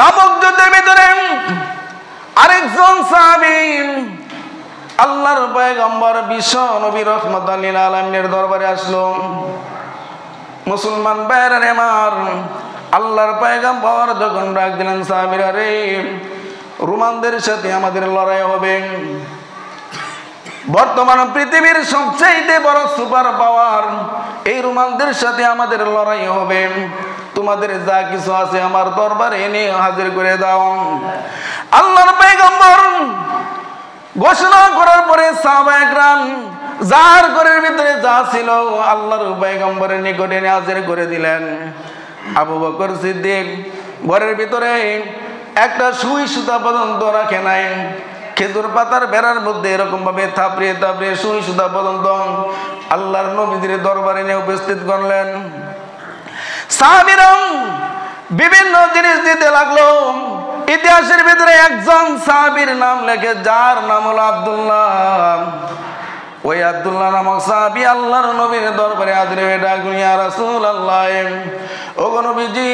তাবুক যুদ্ধের ভিতরে আরেকজন সাহাবী আল্লাহর পয়গম্বর বিশ্ব নবী রাহমাতুল লিল আলামিনের দরবারে আসলো। মুসলমান ভাইরা রে আমার, আল্লাহর পয়গম্বর যখন ডাক দিলেন, সাহাবীরা রে, রোমানদের সাথে আমাদের লড়াই হবে। বর্তমান পৃথিবীর সবচেয়ে বড় সুপার পাওয়ার এই রোমানদের সাথে আমাদের লড়াই হবে। তোমাদের যা কিছু আছে আমার দরবারে এনে হাজির করে দাও। আল্লাহর পয়গম্বর ঘোষণা করার পরে সাহাবায়ে কেরাম যার ঘরের ভিতরে যা ছিল আল্লাহর পয়গম্বরের নিকটে এনে হাজির করে দিলেন। আবু বকর সিদ্দিক ঘরের ভিতরে একটা সুই সুতা পর্যন্ত রাখে নাই। খেজুর পাতার বেড়ার মধ্যে এরকম ভাবে থাপড়িয়ে থাপড়িয়ে সুই সুতা পর্যন্ত আল্লাহর নবীর দরবারে নিয়ে উপস্থিত করলেন। সাহাবীরা বিভিন্ন জিনিস দিতে লাগলো। ইতিহাসের ভিতরে একজন সাহাবীর নাম লেখে, যার নাম হলো আব্দুল্লাহ। ওই আব্দুল্লাহ নামক সাহাবী আল্লাহর নবীর দরবারে হাজির হয়ে ডাকলেন, ইয়া রাসূলুল্লাহ, ওগো নবীজি,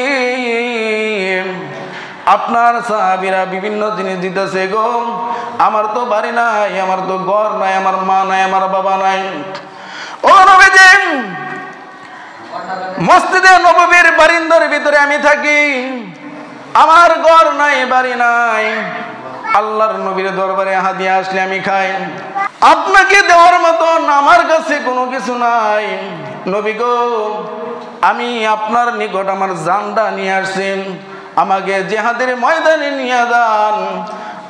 আপনার সাহাবীরা বিভিন্ন জিনিস দিতেছে গো। আমার তো বাড়ি নাই, আমার তো ঘর নাই, আমার মা নাই, আমার বাবা নাই। ও নবীজি, মসজিদে নববীর বারিন্দার ভিতরে আমি থাকি, আমার ঘর নাই, বাড়ি নাই। আল্লাহর নবীর দরবারে হাদিয়া আসলে আমি খাই, আপনাকে দেওয়ার মতন আমার কাছে কোনো কিছু নাই। নবী গো, আমি আপনার নিকট আমার জানটা নিয়ে আসছি, আমাকে জিহাদের ময়দানে নিয়ে যান,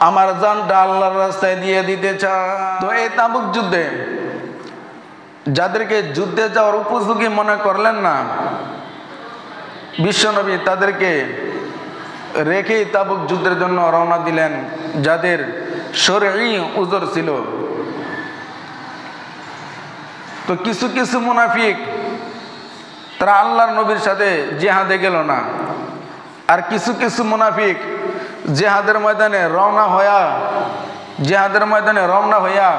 আমার জানটা আল্লাহর রাস্তায় দিয়ে দিতে চান। তো এই তাবুক যুদ্ধে যাদেরকে যুদ্ধে যাওয়ার উপযোগী মনে করলেন না বিশ্বনবী, তাদেরকে রেখেই তাবুক যুদ্ধের জন্য রওনা দিলেন, যাদের শরঈ উযর ছিল। তো কিছু কিছু মুনাফিক তারা আল্লাহর নবীর সাথে জিহাদে গেল না, আর কিছু কিছু মুনাফিক জিহাদের ময়দানে রওনা হইয়া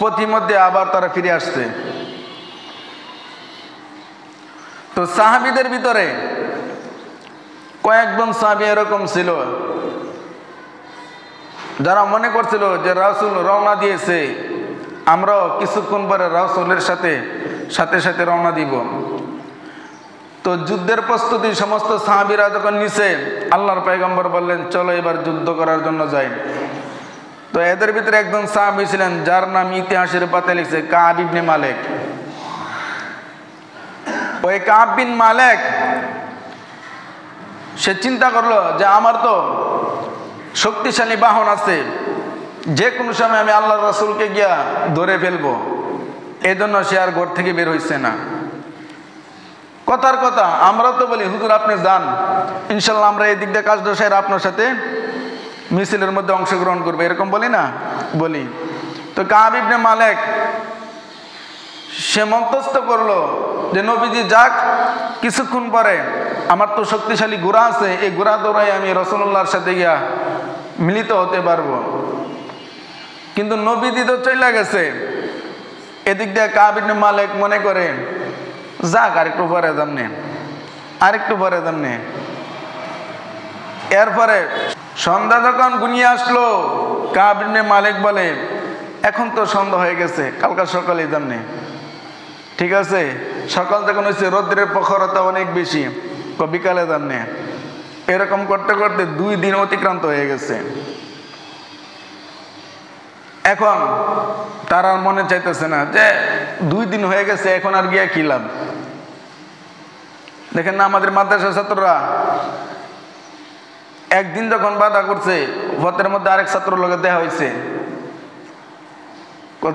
পথিমধ্যে আবার তারা ফিরে আসছে। তো সাহাবীদের ভিতরে কয়েকজন সাহাবী এরকম ছিল যারা মনে করছিল যে রাসূল রওনা দিয়েছে, আমরাও কিছুক্ষণ পরে রাসূলের সাথে সাথে রওনা দিব। তো যুদ্ধের প্রস্তুতি সমস্ত সাহাবীরা যখন নিছে, আল্লাহর পয়গম্বর বললেন, চলো এবার যুদ্ধ করার জন্য যাই। তো এদের ভিতরে একজন সাহাবী ছিলেন যার নাম ইতিহাসের পাতায় লিখছে কাব ইবনে মালিক। ওই কাব বিন মালিক সে চিন্তা করলো যে আমার তো শক্তিশালী বাহন আছে, যে কোনো সময় আমি আল্লাহর রাসূলকে গিয়া ধরে ফেলবো। এই জন্য সে আর ঘর থেকে বের হইছে না। কথার কথা আমরা তো বলি, হুজুর আপনি যান, ইনশাল্লাহ আমরা এই দিক দিয়ে কাজ দোষের আপনার সাথে মিছিলের মধ্যে অংশগ্রহণ করবো, এরকম বলি না? বলি। তো কাব ইবনে মালিক সে মন্তস্থ করলো যে নবীজি যাক, কিছুক্ষণ পরে আমার তো শক্তিশালী ঘোড়া আছে, এই ঘোড়া দৌড়াই আমি রাসূলুল্লাহর সাথে গিয়া মিলিত হতে পারবো। কিন্তু নবীজি তো চলে গেছে। এদিক দিয়ে কাব ইবনে মালিক মনে করে, যাক আরেকটু পরে যামনে। এরপরে সন্ধ্যা যখন ঘনিয়ে আসলো, কাব ইবনে মালিক বলে, এখন তো সন্ধ্যা হয়ে গেছে, কালকা সকালে যামনে। ঠিক আছে, সকাল যখন হয়েছে রৌদ্রের প্রখরতা অনেক বেশি, বিকালে যামনে। এরকম করতে করতে 2 দিন অতিক্রান্ত হয়ে গেছে। এখন তার আর মনে চাইতেছে না যে 2 দিন হয়ে গেছে, এখন আর গিয়া কি লাভ। দেখেন না, আমাদের মাদ্রাসার ছাত্ররা একদিন যখন বাধা করছে, পথের মধ্যে আরেক ছাত্র লোকে দেখা হয়েছে,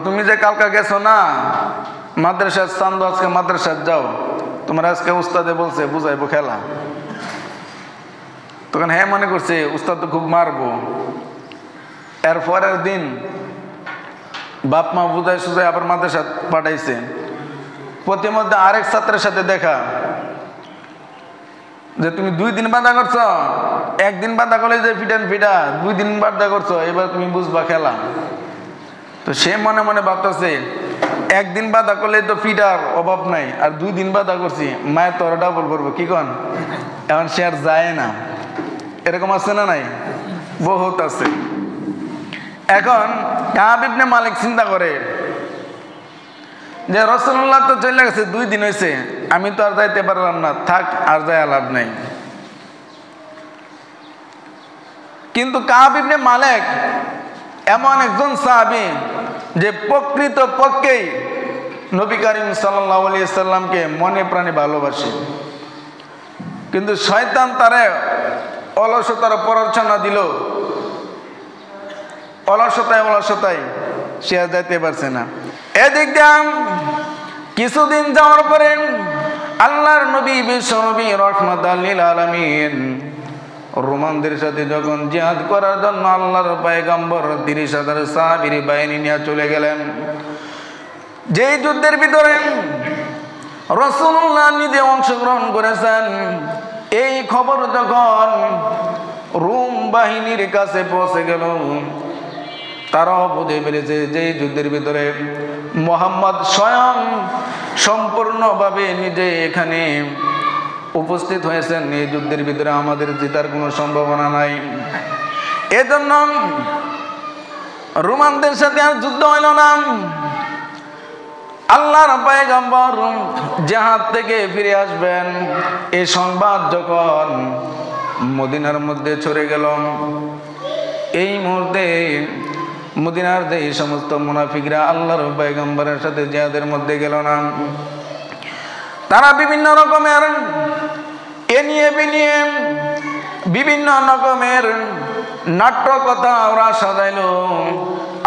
তুমি যে কালকা গেছো না মাদ্রাসার চান্দু, আজকে মাদ্রাসায় যাও, তোমার আজকে উস্তাদে বলছে বুঝাইবো খেলা। তখন হ্যাঁ মনে করছে উস্তাদ তো খুব মারবো। এরপরের দিন বাপ মা বুঝাই সুঝাই আবার মাদ্রাসা পাঠাইছে। প্রতিমধ্যে আরেক ছাত্রের সাথে দেখা, যে তুমি 2 দিন বাধা করছো, একদিন বাধা করলে যে ফিটা 2 দিন বাধা করছো, এবার তুমি বুঝবা খেলা। তো সে মনে মনে ভাবতেছে, একদিন বাধা করলে তো ফিটার অভাব নাই, আর 2 দিন বাধা করছি, মায়ের তো ডাবল করবো, কি কন? এখন সে আর যায় না। এরকম আছে না নাই? বহুত আছে। এখন কাব ইবনে মালিক চিন্তা করে যে রাসূলুল্লাহ তো চলে গেছে, 2 দিন হয়েছে, আমি তো আর যাইতে পারলাম না, থাক আর যাই লাভ নাই। কিন্তু কাব ইবনে মালিক এমন একজন সাহাবী যে প্রকৃত পক্ষেই নবী করিম সাল্লাল্লাহু আলাইহি সাল্লামকে মনে প্রাণে ভালোবাসে, কিন্তু শয়তান তারে অলসতার প্ররোচনা দিল, অলসতায় সে আর যাইতে পারছে না। এদিক দিয়ে কিছুদিন যাওয়ার পরে আল্লাহর নবী বিশ্ব নবী রাহমাতাল লিল আলামিন রোমানদের সাথে যখন জিহাদ করার জন্য আল্লাহর পয়গম্বর 30,000 সাহাবীর বাহিনী নিয়ে চলে গেলেন, যেই যুদ্ধের ভিতরে রাসূলুল্লাহ নিজে অংশগ্রহণ করেছেন, এই খবর যখন রোম বাহিনীর কাছে পৌঁছে গেল, তারাও বুঝে ফেলেছে যে যুদ্ধের ভিতরে মুহাম্মদ স্বয়ং সম্পূর্ণভাবে নিজে এখানে উপস্থিত হয়েছেন, এই যুদ্ধের ভিতরে আমাদের জেতার কোনো সম্ভাবনা নাই। এজন্য রোমানদের সাথে আর যুদ্ধ হইল না। আল্লাহর পয়গম্বর জিহাদ থেকে ফিরে আসবেন, এই সংবাদ যখন মদিনার মধ্যে ছড়ে গেল, এই মুহূর্তে মদিনার যে সমস্ত মুনাফিকরা আল্লাহর পয়গম্বরের সাথে জিহাদের মধ্যে গেল না, তারা বিভিন্ন রকমের এনিয়ে বিনিয়ে বিভিন্ন রকমের নাট্যকথা ওরা সাজাইল।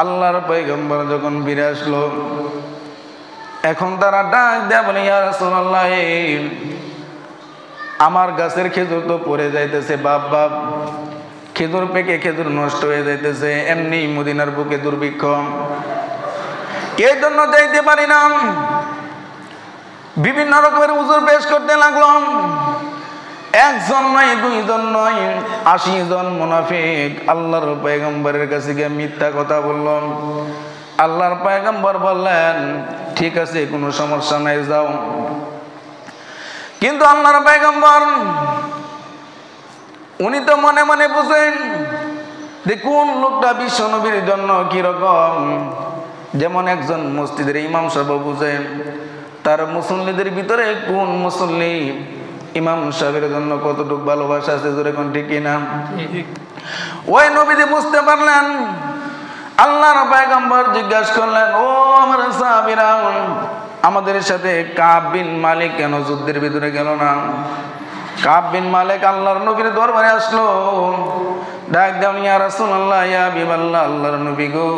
আল্লাহর পয়গম্বর যখন ফিরে আসলো, এখন তারা ডাক দেয়া বলে, ইয়া রাসূলুল্লাহ, আমার গাছের খেজুর তো পড়ে যাইতেছে, বাপ বাপ, খেজুর পেকে খেজুর নষ্ট হয়ে যাইতেছে, এমনি মদিনার বুকে দুর্ভিক্ষ, এই জন্য যাইতে পারি না। বিভিন্ন রকমের উজুর পেশ করতে লাগলো। 1 জন নয়, 2 জন নয়, 80 জন মুনাফিক আল্লাহর পয়গম্বরের কাছে গিয়ে মিথ্যা কথা বলল। আল্লাহর পয়গম্বর বললেন, ঠিক আছে, কোনো সমস্যা নাই, যাও। কিন্তু আল্লাহর পয়গম্বর উনি তো মনে মনে বুঝেন যে কোন লোকটা বিশ্ব নবীর জন্য কিরকম। যেমন একজন মসজিদের ইমাম সাহেব বুঝেন তার মুসল্লিদের ভিতরে কোন মুসল্লি ইমাম সাহেবের জন্য কতটুকু ভালোবাসা আছে, জোরে কোন ঠিক কিনা। ওই নবীজি বুঝতে পারলেন। আল্লাহর পয়গম্বর জিজ্ঞাসা করলেন, ও আমার সাহাবীরা, আমাদের সাথে কাব বিন মালিক কেন যুদ্ধের ভিতরে গেল না? কাব বিন মালিক আল্লাহর নবীর দরবারে আসলো, ডাক দাও, ইয়া রাসূলুল্লাহ, ইয়া হাবিবাল্লাহ, আল্লাহর নবী গো,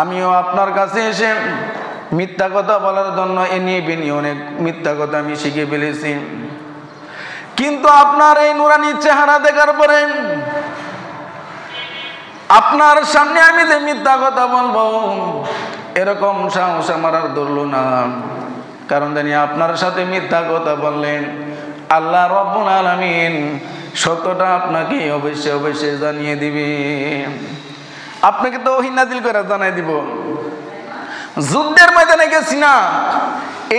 আমিও আপনার কাছে এসে মিথ্যা কথা বলার জন্য এনিয়ে বিনিয়ে অনেক মিথ্যা কথা আমি শিখে ফেলেছি, কিন্তু আপনার এই নুরানি চেহারা দেখার পরে আপনার সামনে আমি যে মিথ্যা কথা বলবো এরকম সাহস আমার আর ধরলো না। কারণ জানি আপনার সাথে মিথ্যা কথা বললেন আল্লাহ রাব্বুল আলামিন সত্যটা আপনাকে অবশ্যই অবশ্যই জানিয়ে দিবে। আপনাকে তো ওহী নাযিল করে জানাই দিব। যুদ্ধের ময়দানে গেছি না,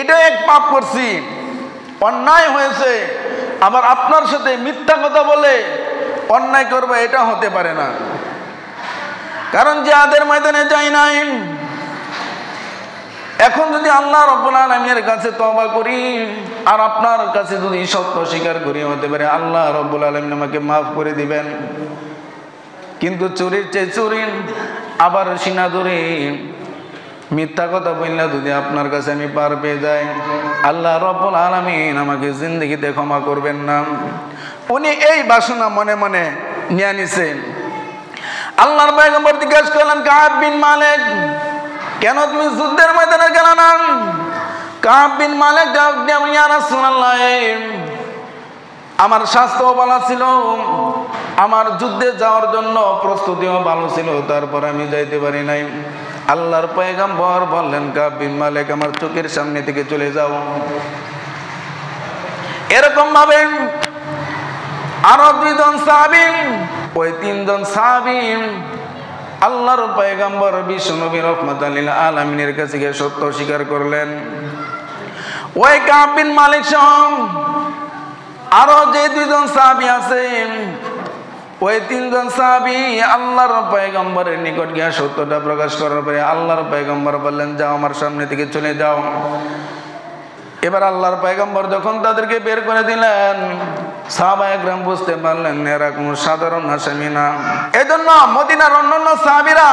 এটা এক পাপ করছি, অন্যায় হয়েছে, আবার আপনার সাথে মিথ্যা কথা বলে অন্যায় করবে, এটা হতে পারে না। কারণ জিহাদের ময়দানে যাই নাই। এখন যদি আল্লাহ রাব্বুল আলামিনের কাছে তওবা করি আর আপনার কাছে যদি সত্য স্বীকার করি, হতে পারে আল্লাহ রাব্বুল আলামিন আমাকে মাফ করে দিবেন। কিন্তু চুরির চেয়ে চুরি, আবার সিনা ধরে মিথ্যা কথা বললে যদি আপনার কাছে আমি পার পেয়ে যাই, আল্লাহ রাব্বুল আলামিন আমাকে জিন্দেগিতে ক্ষমা করবেন না। উনি এই বাসনা মনে মনে নিয়ে নিছেন। আল্লাহর পয়গম্বর জিজ্ঞাসা করলেন, কাব বিন মালিক, কেন তুমি যুদ্ধের ময়দানে গেল না? কাব বিন মালিক জবাব দিলেন, ইয়া রাসূলুল্লাহ, আমার স্বাস্থ্য ভালো ছিল, আমার যুদ্ধে যাওয়ার জন্য প্রস্তুতিও ভালো ছিল, তারপর আমি যাইতে পারি নাই। আল্লাহর পয়গম্বর বললেন, কাব বিন মালিক, আমার চোখের সামনে থেকে চলে যাও। এরকম ভাবে আরো 2 জন সাহাবী, ওই 3 জন সাহাবী আল্লাহর পয়গম্বর বিশ্ব নবী রাহমাতুল লিল আলামিনের কাছে গিয়ে সত্য স্বীকার করলেন। ওই কাব বিন মালিক সহ আরো যে দুইজন সাহাবী আছেন, ওই তিনজন সাহাবী আল্লাহর পয়গম্বরের নিকট গিয়ে সত্যটা প্রকাশ করার পরে আল্লাহর পয়গম্বর বললেন, যাও আমার সামনে থেকে চলে যাও। এবার আল্লাহর পয়গম্বর যখন তাদেরকে বের করে দিলেন, সাহাবায়ে কেরাম বুঝতে পারলেন এরা কোনো সাধারণ আসামি না। এজন্য মদিনার অন্যান্য সাহাবীরা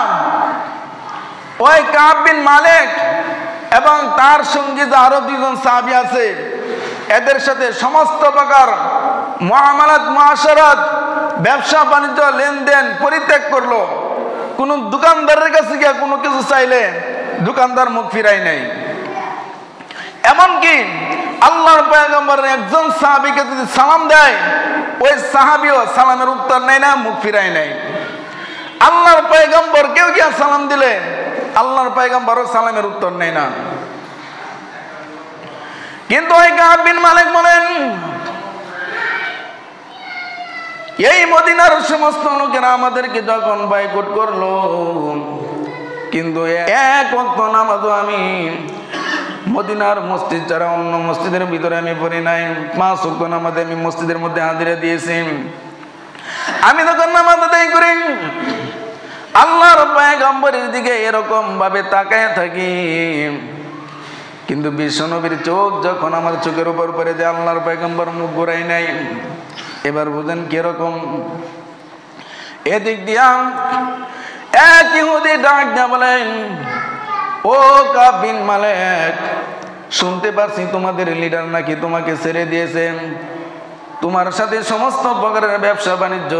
ওই কাব বিন মালিক এবং তার সঙ্গী যে আরো দুইজন সাহাবী আছে, এদের সাথে সমস্ত প্রকার মুআমালাত মুআশারাত, ব্যবসা বাণিজ্য লেনদেন পরিত্যাগ করলো। কোন দোকানদারের কাছে গিয়ে কোনো কিছু চাইলে দোকানদার মুখ ফিরাই নাই। এমনকি আল্লাহর পয়গম্বর একজন সাহাবীকে যদি সালাম দেয়, ওই সাহাবীও সালামের উত্তর নেয় না, মুখ ফিরায় নাই। আল্লাহর পয়গম্বর কেউ গিয়ে সালাম দিলে আল্লাহর পয়গম্বরও সালামের উত্তর নেয় না। কিন্তু ওই কাব বিন মালিক বলেন, এই মদিনার সমস্ত লোকেরা আমাদেরকে যখন বয়কট করলো, কিন্তু এক ওয়াক্ত নামাজও আমি মদিনার মসজিদ ছাড়া অন্য মসজিদের ভিতরে আমি পড়ি নাই। 5 ওয়াক্ত নামাজে আমি মসজিদের মধ্যে হাজিরা দিয়েছি। আমি যখন নামাজ আদায় করি, আল্লাহর পয়গম্বরের দিকে এরকম ভাবে তাকায় থাকি, কিন্তু বিশ্বনবীর চোখ যখন আমার চোখের উপর পড়ে যে আল্লাহর পয়গম্বর মুখ ঘুরাই নাই। এবার বুঝেন কিরকম। এদিক দিয়া এক ইহুদি ডাক দিয়া বলেন, ও কাব বিন মালিক, শুনতে পারছি তোমাদের লিডার নাকি তোমাকে ছেড়ে দিয়েছেন, তোমার সাথে সমস্ত প্রকারের ব্যবসা বাণিজ্য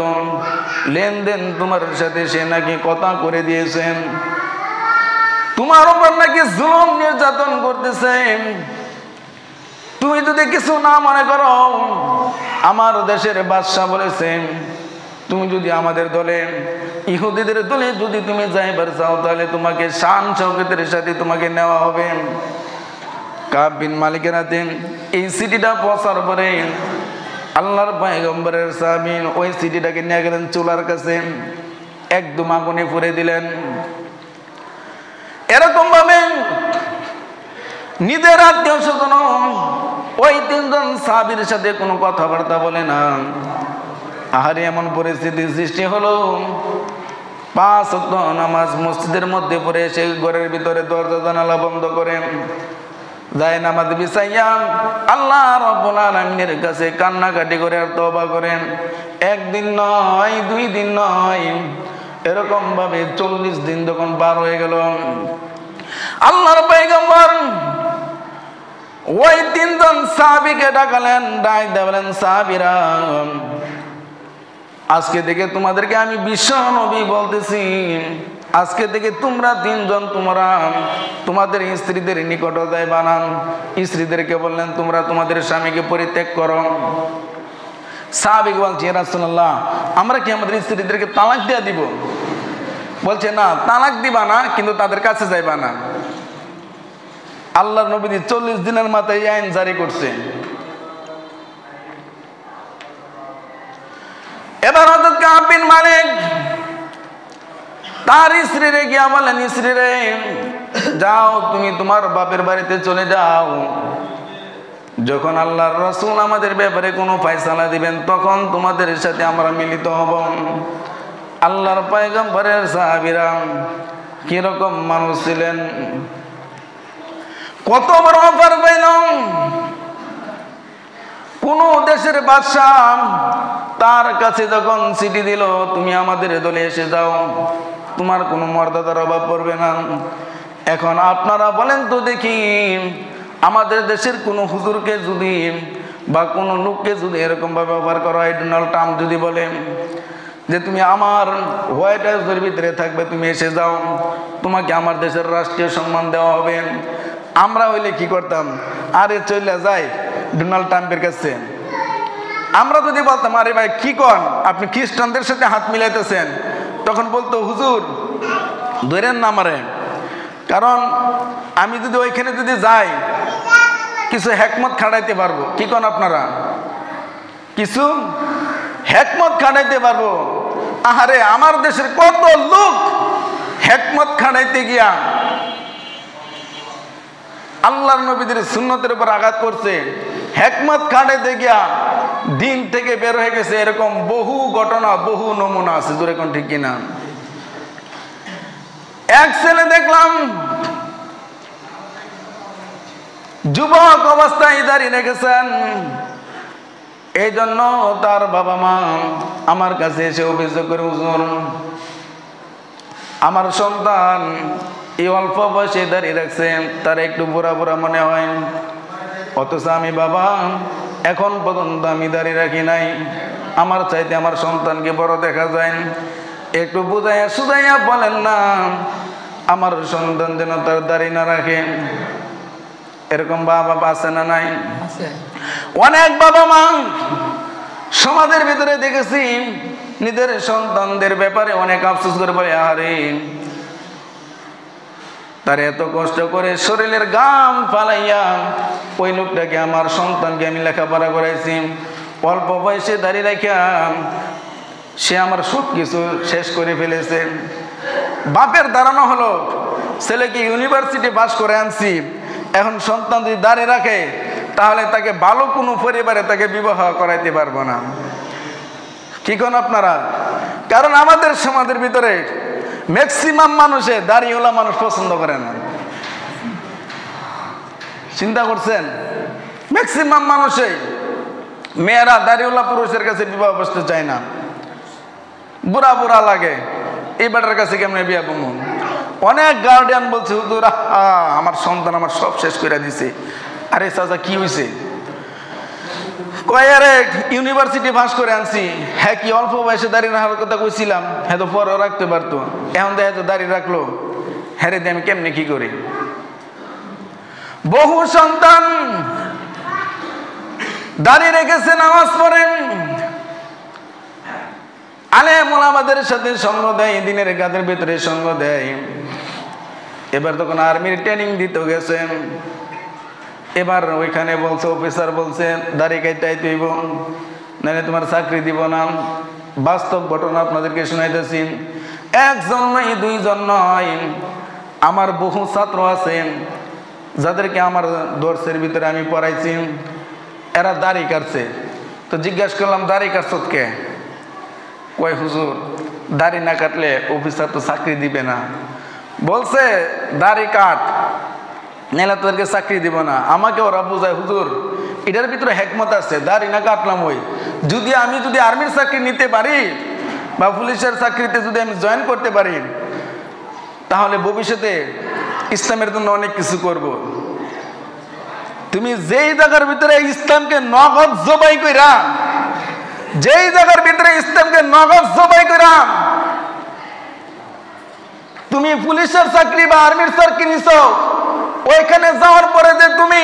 লেনদেন তোমার সাথে সে নাকি কথা করে দিয়েছেন, তোমার উপর নাকি জুলুম নির্যাতন করতেছে। তুমি যদি কিছু না মনে করো, আমার দেশের বাদশা বলেছেন তুমি যদি আমাদের দলে, ইহুদিদের দলে যদি তুমি যাইবার চাও, তাহলে তোমাকে শান শওকতের সাথে তোমাকে নেওয়া হবে। কাব বিন মালিকের হাতে এই চিঠিটা পৌঁছার পরে আল্লাহর পয়গম্বরের সাহাবী ওই চিঠিটাকে নিয়ে গেলেন চুলার কাছে, একদম আগুনে পুড়ে দিলেন। এরকম ভাবে নিজের আত্মীয় স্বজন ওই তিনজন সাহাবীর সাথে কোনো কথাবার্তা বলে না। আহারে এমন পরিস্থিতি সৃষ্টি হলো, 5 ওয়াক্ত নামাজ মসজিদের মধ্যে পড়ে সেই ঘরের ভিতরে দরজা জানালা বন্ধ করে যায় নামাজ বিছাইয়া আল্লাহ রাব্বুল আলামিনের কাছে কান্নাকাটি করে আর তওবা করেন। একদিন নয়, 2 দিন নয়, এরকম ভাবে 40 দিন যখন পার হয়ে গেল, আল্লাহর পয়গম্বর ওই তিনজন সাহাবীকে ডাকালেন, ডাক দেবেন, সাহাবীরা আজকে থেকে তোমাদেরকে আমি বিশ্ব নবী বলতেছি, আজকে থেকে তোমরা 3 জন তোমরা তোমাদের স্ত্রীদের নিকট যাইবা না। স্ত্রীদেরকে বললেন তোমরা তোমাদের স্বামীকে পরিত্যাগ করো। সাহাবী বলছে, ইয়া রাসূলুল্লাহ, আমরা কি আমাদের স্ত্রীদেরকে তালাক দিয়ে দিব? বলছে না, তালাক দিবা না, কিন্তু তাদের কাছে যাইবা না। আল্লাহর নবী 40 দিনের মাথায় এই আইন জারি করছে। এবার হযরত কাব বিন মালিক তার স্ত্রীরে গিয়া বলেন, স্ত্রীরে যাও তুমি তোমার বাপের বাড়িতে চলে যাও, যখন আল্লাহর রাসূল আমাদের ব্যাপারে কোনো ফয়সালা দিবেন তখন তোমাদের সাথে আমরা মিলিত হব। আল্লাহর পয়গম্বরের সাহাবীরা কিরকম মানুষ ছিলেন, কত বড় অফার পাইল। কোন দেশের বাদশা তার কাছে যখন চিঠি দিল, তুমি আমাদের দলে এসে যাও, তোমার কোনো মর্যাদার অভাব পড়বে না। এখন আপনারা বলেন তো দেখি, আমাদের দেশের কোনো হুজুরকে যদি বা কোনো লোককে যদি এরকম ভাবে অফার করা হয়, ডোনাল্ড ট্রাম্প যদি বলে যে তুমি আমার হোয়াইট হাউসের ভিতরে থাকবে, তুমি এসে যাও, তোমাকে আমার দেশের রাষ্ট্রীয় সম্মান দেওয়া হবে, আমরা হইলে কি করতাম? আরে চলে যাই ডোনাল্ড ট্রাম্পের কাছে। আমরা যদি বলতাম আরে ভাই কি কন, আপনি খ্রিস্টানদের সাথে হাত মিলাইতেছেন, তখন বলতো হুজুর ধরেন না আমারে, কারণ আমি যদি ওইখানে যদি যাই কিছু হেকমত খাটাইতে পারবো। কি কন আপনারা? কিছু হেকমত খাটাইতে পারবো। আহারে আমার দেশের কত লোক হেকমত খাটাইতে গিয়া আল্লাহর নবীদের সুন্নতের উপর আঘাত করছে, হেকমত খাটাইতে গিয়া দিন থেকে বের হয়ে গেছে, এরকম বহু ঘটনা, বহু নমুনা আছে, জোরে কোন ঠিক কিনা। এক ছেলে দেখলাম যুবক অবস্থায় দাঁড়িয়ে রেখেছেন, এই জন্য তার বাবা মা আমার কাছে এসে অভিযোগ করে, হুজুর আমার সন্তান এই অল্প বয়সে দাঁড়িয়ে রাখছেন, তার একটু বুড়া বুড়া মনে হয়, অথচ আমি বাবা এখন পর্যন্ত আমি দাঁড়িয়ে রাখি নাই, আমার চাইতে আমার সন্তানকে বড় দেখা যায়, একটু বুঝাইয়া সুঝাইয়া বলেন না আমার সন্তান যেন তার দাঁড়িয়ে না রাখে। এরকম বাবা আছে না নাই? অনেক বাবা মা সমাজের ভিতরে দেখেছি নিজের সন্তানদের ব্যাপারে অনেক আফসোস করে বলে, আরে তার এত কষ্ট করে শরীরের গাম ফালাইয়া ওই লোকটাকে, আমার সন্তানকে আমি লেখাপড়া করাইছি, অল্প বয়সে দাঁড়িয়ে রাখিয়া সে আমার সব কিছু শেষ করে ফেলেছে। বাপের ধারণা হলো ছেলেকে ইউনিভার্সিটি পাস করে আনছি, এখন সন্তান যদি দাঁড়িয়ে রাখে তাহলে তাকে ভালো কোনো পরিবারে তাকে বিবাহ করাইতে পারবো না। কি কোন আপনারা? কারণ আমাদের সমাজের ভিতরে ম্যাক্সিমাম মানুষে দাড়িওয়ালা মানুষ পছন্দ করে না। চিন্তা করছেন? ম্যাক্সিমাম মানুষে মেয়েরা দাড়িওয়ালা পুরুষের কাছে বিবাহ বসতে চায় না, বুড়া বুড়া লাগে, এই বেটার কাছে কেমন বিয়া বমু। অনেক গার্ডিয়ান বলছে, হুজুর আমার সন্তান আমার সব শেষ করে দিছে। আরে চাচা কি হয়েছে? কয় আরে ইউনিভার্সিটি পাস করে আনছি। হ্যাঁ কি অল্প বয়সে দাঁড়িয়ে রাখার কথা কইছিলাম, হ্যাঁ তো পরেও রাখতে পারতো, এখন দেখে তো দাঁড়িয়ে রাখলো, হ্যাঁ রে আমি কেমনে কি করি। বহু সন্তান দাঁড়িয়ে রেখেছে, নামাজ পড়েন, আলেম ওলামাদের সাথে সঙ্গ দেয়, দিনের কাজের ভিতরে সঙ্গ দেয়। এবার তখন আর্মির ট্রেনিং দিতে গেছেন, এবার ওইখানে বলছে, অফিসার বলছে দাড়ি কাইটাই তুইব নাহলে তোমার চাকরি দিব না। বাস্তব ঘটনা আপনাদেরকে শোনাইতেছি। একজন নয়, দুইজন নয়, আমার বহু ছাত্র আছেন যাদেরকে আমার দর্শের ভিতরে আমি পড়াইছি, এরা দাড়ি কাটছে। তো জিজ্ঞাসা করলাম, দাড়ি কাটছত কে? কয় হুজুর দাড়ি না কাটলে অফিসার তো চাকরি দিবে না। বলছে দাড়ি কাট, নাহলে তোদেরকে চাকরি দিব না। আমাকে ওরা বোঝায়, হুজুর এটার ভিতরে হেকমত আছে, দাড়ি না কাটলাম ওই যদি আমি যদি আর্মির চাকরি নিতে পারি বা পুলিশের চাকরিতে যদি আমি জয়েন করতে পারি তাহলে ভবিষ্যতে ইসলামের জন্য অনেক কিছু করব। তুমি যেই জায়গার ভিতরে ইসলামকে নগদ জবাই কইরা, যেই জায়গার ভিতরে ইসলামকে নগদ জবাই কইরা তুমি পুলিশের চাকরি বা আর্মির চাকরি নিছো, ওইখানে যাওয়ার পরে যে তুমি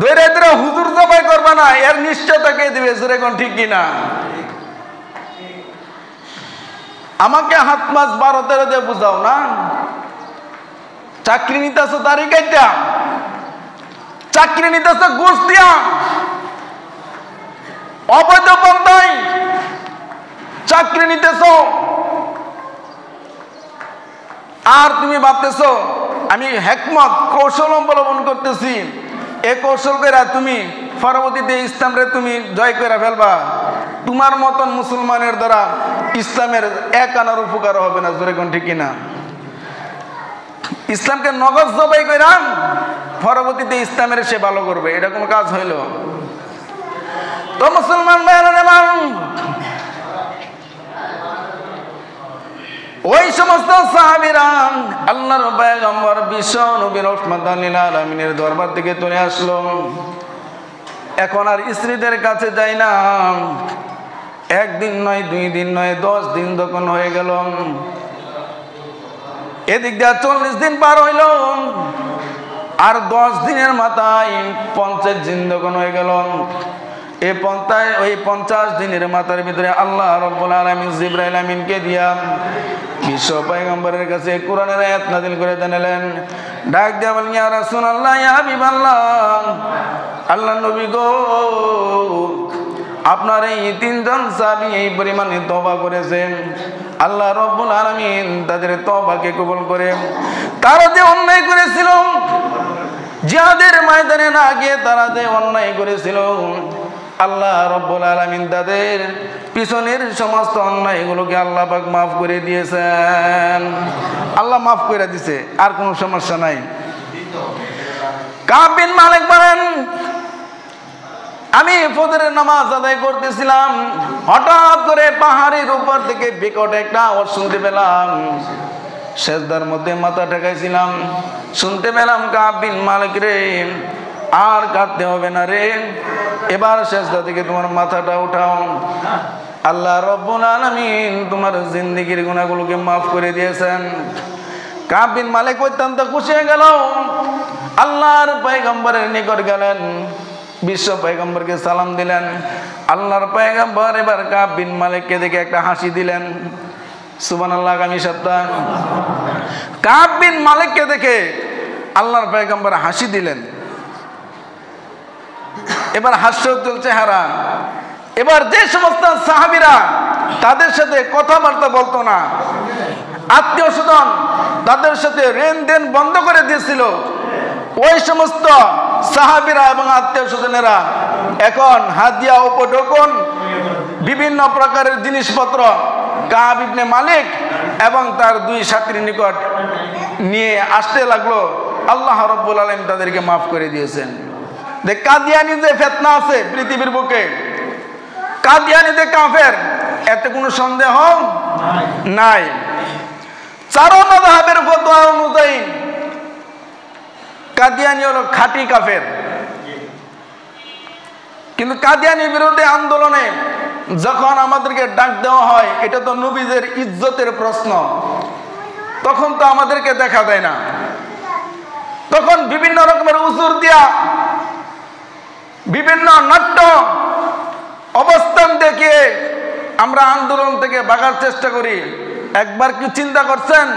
ধরে ধরে হুজুর জবাই করবা না, এর নিশ্চয়তা কে দিবে? যেরকম ঠিক কিনা? আমাকে হাত মাস 12-13 দিয়ে বুঝাও না। চাকরি নিতেছ দাড়ি কাইটা, চাকরি নিতেছ ঘুষ দিয়া, অবৈধ পন্থায় চাকরি নিতেছ, আর তুমি ভাবতেছ আমি হেকমত কৌশল অবলম্বন করতেছি, এ কৌশল করে তুমি পরবর্তীতে ইসলামরে তুমি জয় করে ফেলবা। তোমার মতন মুসলমানের দ্বারা ইসলামের এক আনার উপকার হবে না। জোরে কোন ঠিক কিনা? ইসলামকে নগদ জবাই কইরা পরবর্তীতে ইসলামের সে ভালো করবে, এটা কোন কাজ হইল? তো মুসলমান ভাইরা, ওই সমস্ত সাহাবীরা আল্লাহর পয়গম্বর বিশ্ব নবী রাহমাতুল লিল আলামিনের দরবার থেকে চলে আসলো। এখন আর স্ত্রীদের কাছে যায় না। একদিন নয়, 2 দিন নয়, 10 দিন যখন হয়ে গেল, এদিক দিয়ে 40 দিন পার হইল, আর 10 দিনের মাথায় 50 দিন যখন হয়ে গেল, ওই 50 দিনের মাথার ভিতরে আল্লাহ রাব্বুল আলামিন জিবরাইল আমিনকে দিয়া বিশ্ব পয়গম্বরের কাছে কোরআনের আয়াত নাযিল করে জানালেন। ডাক দিয়া বলেন, ইয়া রাসূলুল্লাহ, ইয়া হাবিবাল্লাহ, আল্লাহ নবী গো, আপনার এই 3 জন সাহাবী এই পরিমাণে তওবা করেছেন, আল্লাহ রাব্বুল আলামিন তাদের তওবাকে কবুল করে। তারা যে অন্যায় করেছিল, জিহাদের ময়দানে না গিয়ে তারা যে অন্যায় করেছিল, আল্লাহ রব্বুল আলামিন তাদের পিছনের সমস্ত অন্যায়গুলোকে আল্লাহ পাক মাফ করে দিয়েছেন। আল্লাহ মাফ করে দিছে, আর কোনো সমস্যা নাই। কাব বিন মালিক বলেন, আমি ফজরের নামাজ আদায় করতেছিলাম, হঠাৎ করে পাহাড়ের উপর থেকে বিকট একটা আওয়াজ শুনতে পেলাম। সেজদার মধ্যে মাথা ঠেকাইছিলাম, শুনতে পেলাম কাব বিন মালিক রে, আর কাঁদতে হবে না রে, এবার সেজদা থেকে তোমার মাথাটা উঠাও। আল্লাহ রব্বুল আলামিন তোমার জিন্দেগির গুনাহগুলোকে মাফ করে দিয়েছেন। কাব বিন মালিক অত্যন্ত খুশি হয়ে গেল, আল্লাহর পয়গম্বরের নিকট গেলেন, বিশ্ব পয়গম্বরকে সালাম দিলেন। আল্লাহর পয়গম্বর এবার কাব বিন মালিককে দেখে একটা হাসি দিলেন। সুবহানাল্লাহ, আগামী সপ্তাহ কাব বিন মালিককে দেখে আল্লাহর পয়গম্বর হাসি দিলেন। এবার হাস্যোজ্জ্বল চেহারা। এবার যে সমস্ত সাহাবীরা তাদের সাথে কথাবার্তা বলতো না, আত্মীয় স্বজন তাদের সাথে লেনদেন বন্ধ করে দিয়েছিল, ওই সমস্ত সাহাবীরা এবং আত্মীয় স্বজনেরা এখন হাদিয়া, উপঢৌকন, বিভিন্ন প্রকারের জিনিসপত্র কাব ইবনে মালিক এবং তার দুই সাথীর নিকট নিয়ে আসতে লাগলো। আল্লাহ রাব্বুল আলামিন তাদেরকে মাফ করে দিয়েছেন। কাদিয়ানি যে ফিতনা আছে পৃথিবীর বুকে, কাদিয়ানি যে কাফের, এতে কোনো সন্দেহ নাই। চারো মাযহাবের ফতোয়া অনুযায়ী কাদিয়ানি হলো খাঁটি কাফের। কিন্তু কাদিয়ানির বিরুদ্ধে আন্দোলনে যখন আমাদেরকে ডাক দেওয়া হয়, এটা তো নবীদের ইজ্জতের প্রশ্ন, তখন তো আমাদেরকে দেখা দেয় না। তখন বিভিন্ন রকমের উজুর দিয়া, বিভিন্ন নাট্য অবস্থান দেখিয়ে আমরা আন্দোলন থেকে ভাগার চেষ্টা করি। একবার কি চিন্তা করছেন,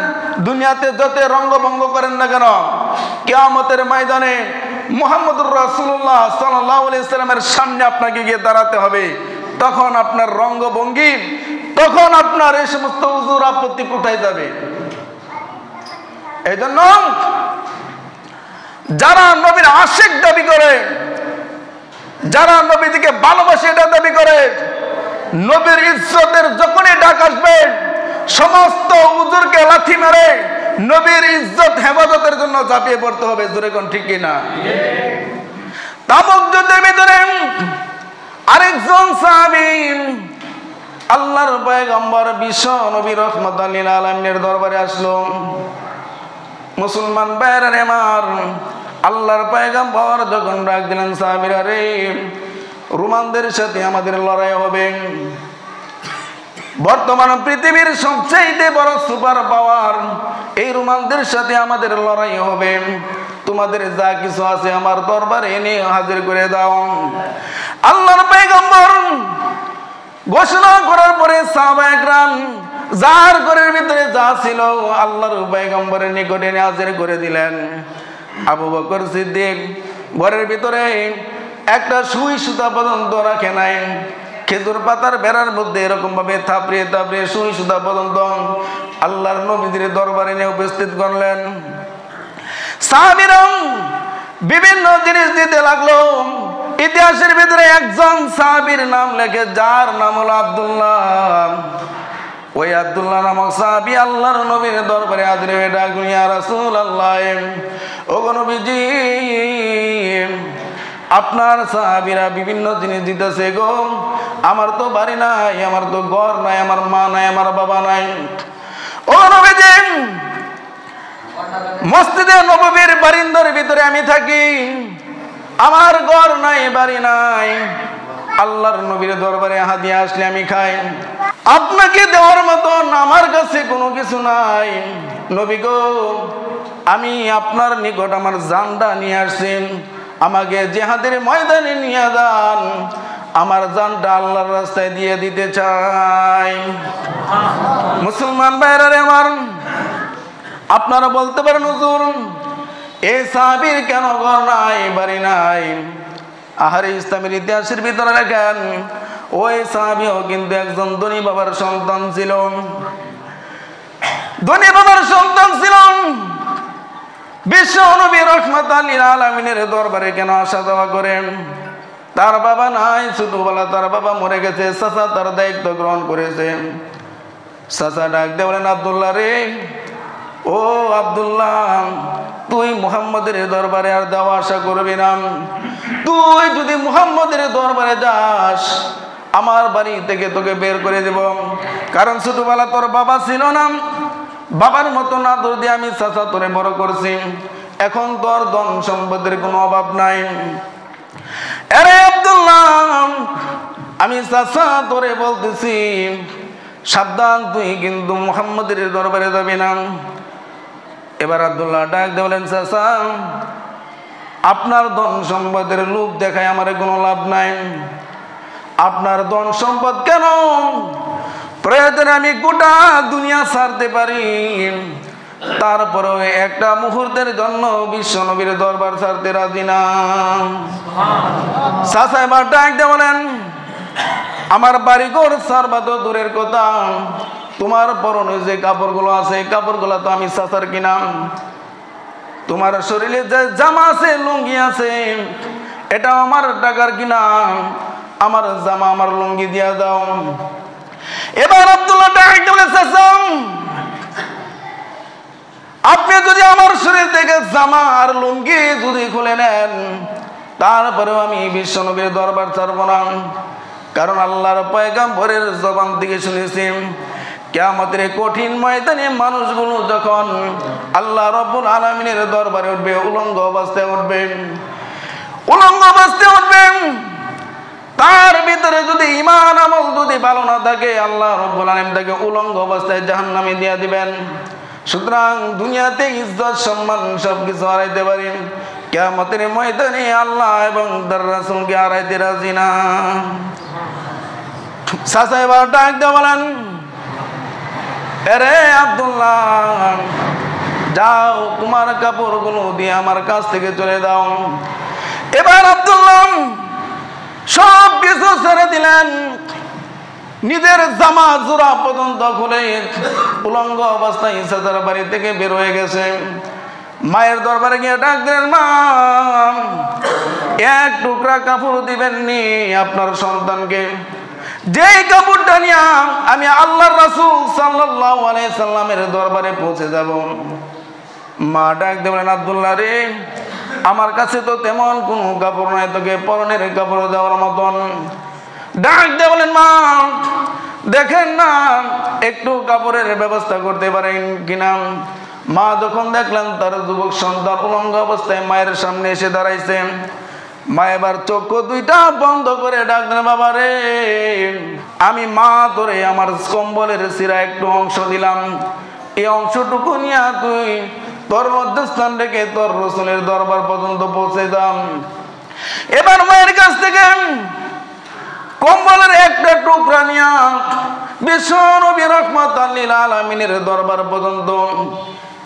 দুনিয়াতে যত রঙ্গভঙ্গ করেন না কেন, কিয়ামতের ময়দানে মুহাম্মদুর রাসূলুল্লাহ সাল্লাল্লাহু আলাইহি সাল্লামের সামনে আপনাকে গিয়ে দাঁড়াতে হবে। তখন আপনার রঙ্গভঙ্গি, তখন আপনার এই সমস্ত উজুর আপত্তি কোথায় যাবে? এই জন্য যারা নবীর আশিক দাবি করে, যারা নবীকে ভালোবাসে এটা দাবি করে, নবীর ইজ্জতের যখনই ডাক আসবে সমস্ত উজুরকে লাথি মেরে নবীর ইজ্জত হেফাজতের জন্য ঝাঁপিয়ে পড়তে হবে। জোরে কোন ঠিক কিনা? তাবুক যুদ্ধের ভিতরে আরেকজন সাহাবী আল্লাহর পয়গম্বর বিশ্ব নবী রাহমাতুল লিল আলামিনের দরবারে আসলো। মুসলমান ভাইরা রে আমার, আল্লাহর পয়গম্বর যখন ডাক দিলেন, সাহাবীরা রে, রোমানদের সাথে আমাদের লড়াই হবে। বর্তমান পৃথিবীর সবচেয়ে বড় সুপার পাওয়ার, এই রোমানদের সাথে আমাদের লড়াই হবে। তোমাদের যা কিছু আছে আমার দরবারে এনে হাজির করে দাও। আল্লাহর পয়গম্বর ঘোষণা করার পরে সাহাবায়ে কেরাম যার ঘরের ভিতরে যা ছিল আল্লাহর পয়গম্বরের নিকটে এনে হাজির করে দিলেন। আবু বকর সিদ্দিক ঘরের ভিতরে একটা সুই সুতা পর্যন্ত রাখে নাই। খেজুর পাতার বেড়ার মধ্যে এরকম ভাবে থাপড়িয়ে থাপড়িয়ে সুই সুতা পর্যন্ত আল্লাহর নবীদের দরবারে নিয়ে উপস্থিত করলেন। সাহাবীরা বিভিন্ন জিনিস দিতে লাগলো। ইতিহাসের ভিতরে একজন সাহাবীর নাম লেখে, যার নাম হলো আব্দুল্লাহ। ওই আব্দুল্লাহ নামক সাহাবী আল্লাহর নবীর দরবারে হাজির হয়ে ডাকলেন, ইয়া রাসূলুল্লাহ, ওগো নবীজি, আপনার সাহাবীরা বিভিন্ন জিনিস দিতেছে গো, আমার তো বাড়ি নাই, আমার তো ঘর নাই, আমার মা নাই, আমার বাবা নাই। ও নবীজি, মসজিদে নববীর বারিন্দার ভিতরে আমি থাকি, আমার ঘর নাই, বাড়ি নাই। আল্লাহর নবীর দরবারে হাদিয়া আসলে আমি খাই, আপনাকে দেওয়ার মতন আমার কাছে কোনো কিছু নাই। নবী গো, আমি আপনার নিকট আমার জানটা নিয়ে আসছি, আমাকে জিহাদের ময়দানে নিয়ে যান, আমার জানটা আল্লাহর রাস্তায় দিয়ে দিতে চাই। মুসলমান ভাইরা আমার, আপনারা বলতে পারেন হুজুর, এই সাহাবীর কেন ঘর নাই, বাড়ি নাই? আহারে, ইসলামের ইতিহাসের ভিতরে লেখেন, ওই সাহাবীও কিন্তু একজন ধনী বাবার সন্তান ছিল। ধনী বাবার সন্তান ছিল। বিশ্ব নবী রাহমাতুল লিল আলামিনের দরবারে কেন আসা যাওয়া করেন? তার বাবা নাই, ছোটবেলা তার বাবা মরে গেছে, চাচা তার দায়িত্ব গ্রহণ করেছে। চাচা ডাক দিয়ে বলেন, আব্দুল্লাহ রে, ও আব্দুল্লাহ, তুই মুহাম্মদের দরবারে আর যাওয়া আসা করবি না। তুই যদি মুহাম্মদের দরবারে যাস, আমার বাড়ি থেকে তোকে বের করে দেব। কারণ ছোটবেলা তোর বাবা ছিল না, বাবার মতো আদর দিয়ে আমি চাচা তোরে বড় করছি। এখন তোর ধন সম্পদের কোনো অভাব নাই। আরে আব্দুল্লাহ, আমি চাচা তোরে বলতেছি, সাবধান, তুই কিন্তু মুহাম্মদের দরবারে যাবি না। এবার আব্দুল্লাহ ডাক দিয়ে বলেন, চাচা, আপনার ধন সম্পদের লোভ দেখায় আমার কোনো লাভ নাই। আপনার ধন সম্পদ কেন, প্রয়োজনে আমি গোটা দুনিয়া ছাড়তে পারি, তারপরেও একটা মুহূর্তের জন্য বিশ্ব নবীর দরবার ছাড়তে রাজি না। চাচা এবার ডাক দিয়ে বলেন, আমার বাড়িঘর ছাড়বা তো দূরের কথা, তোমার পরনে যে কাপড়গুলো আছে, কাপড়গুলো তো আমি চাচার কিনা। তোমার শরীরে যে জামা আছে, লুঙ্গি আছে, এটা আমার টাকার কিনা। আমার জামা, আমার লুঙ্গি দিয়া দাও। এবার আব্দুল্লাহ ডাক দিয়ে বলে, চাচা, আপনি যদি আমার শরীর থেকে জামা আর লুঙ্গি যদি খুলে নেন, তারপরেও আমি বিশ্ব নবীর দরবার ছাড়ব না। কারণ আল্লাহর পয়গম্বরের জবান থেকে শুনেছি, কিয়ামতের কঠিন ময়দানে মানুষগুলো যখন আল্লাহ রাব্বুল আলামিনের দরবারে উঠবে, উলঙ্গ অবস্থায় উঠবে, উলঙ্গ অবস্থায় উঠবেন। তার ভিতরে যদি ঈমান আমল যদি ভালো না থাকে, আল্লাহ রাব্বুল আলামিন তাকে উলঙ্গ অবস্থায় জাহান্নামে দিয়ে দিবেন। সুতরাং দুনিয়াতে ইজ্জত সম্মান সবকিছু হারাইতে পারি, কিয়ামতের ময়দানে আল্লাহ এবং তার রাসূলকে হারাইতে রাজি না। চাচা এবার ডাক দিয়ে বলেন, আরে আব্দুল্লাহ, যাও, তোমার কাপড়গুলো দিয়ে আমার কাছ থেকে চলে দাও। এবার আব্দুল্লাহ সব কিছু ছেড়ে দিলেন, নিজের জামা জোড়া পর্যন্ত খুলে উলঙ্গ অবস্থায় চাচার বাড়ি থেকে বের হয়ে গেছে। মায়ের দরবারে গিয়ে ডাক দিলেন, মা, এক টুকরা কাপড় দিবেননি আপনার সন্তানকে? যেই কাপড়টা নিয়ে আমি আল্লাহর রাসূল সাল্লাল্লাহু আলাইহি সাল্লামের দরবারে পৌঁছে যাব। মা ডাক দিয়ে বলেন, আব্দুল্লাহ রে, আমার কাছে তো তেমন কোনো কাপড় নাই তোকে পরনের কাপড় দেওয়ার মতন। ডাক দিয়ে বলেন, মা, দেখেন না একটু কাপড়ের ব্যবস্থা করতে পারেন কিনা। মা যখন দেখলেন তার যুবক সন্তান উলঙ্গ অবস্থায় মায়ের সামনে এসে দাঁড়াইছে, মা এবার চক্ষু দুইটা বন্ধ করে ডাক দিলেন, বাবা রে, আমি মা তোরে আমার কম্বলের চিরা একটু অংশ দিলাম, এই অংশটুকু নিয়ে তুই তোর মধ্যস্থান রেখে তোর রাসূলের দরবার পর্যন্ত পৌঁছে যাম। এবার মায়ের কাছ থেকে কম্বলের একটা টুকরা নিয়ে বিশ্ব নবী রাহমাতাল লিল আলামিনের দরবার পর্যন্ত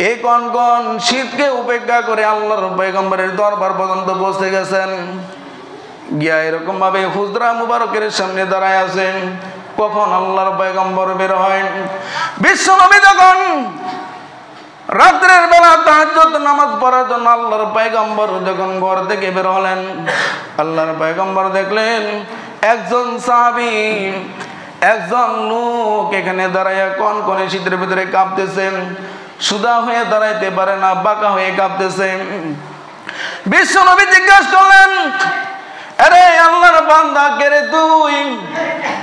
এই কনকন শীতকে উপেক্ষা করে আল্লাহর পয়গম্বরের দরবার পর্যন্ত পৌঁছে গেছেন। গিয়া এরকম ভাবে হুজরা মুবারকের সামনে দাঁড়ায় আছেন। কখন আল্লাহর পয়গম্বর বের হয়, বিশ্ব নবী যখন রাত্রের বেলা তাহাজ্জুদ নামাজ পড়ার জন্য আল্লাহর পয়গম্বর যখন ঘর থেকে বের হলেন, আল্লাহর পয়গম্বর দেখলেন একজন সাহাবী, একজন লোক এখানে দাঁড়াইয়া কনকনে শীতের ভিতরে কাঁপতেছেন, সুদা হয়ে দাঁড়াইতে পারে না, বাঁকা হয়ে কাঁপতেছে। বিশ্ব নবী জিজ্ঞাসা করলেন, আরে আল্লাহর বান্দা, কে রে তুই?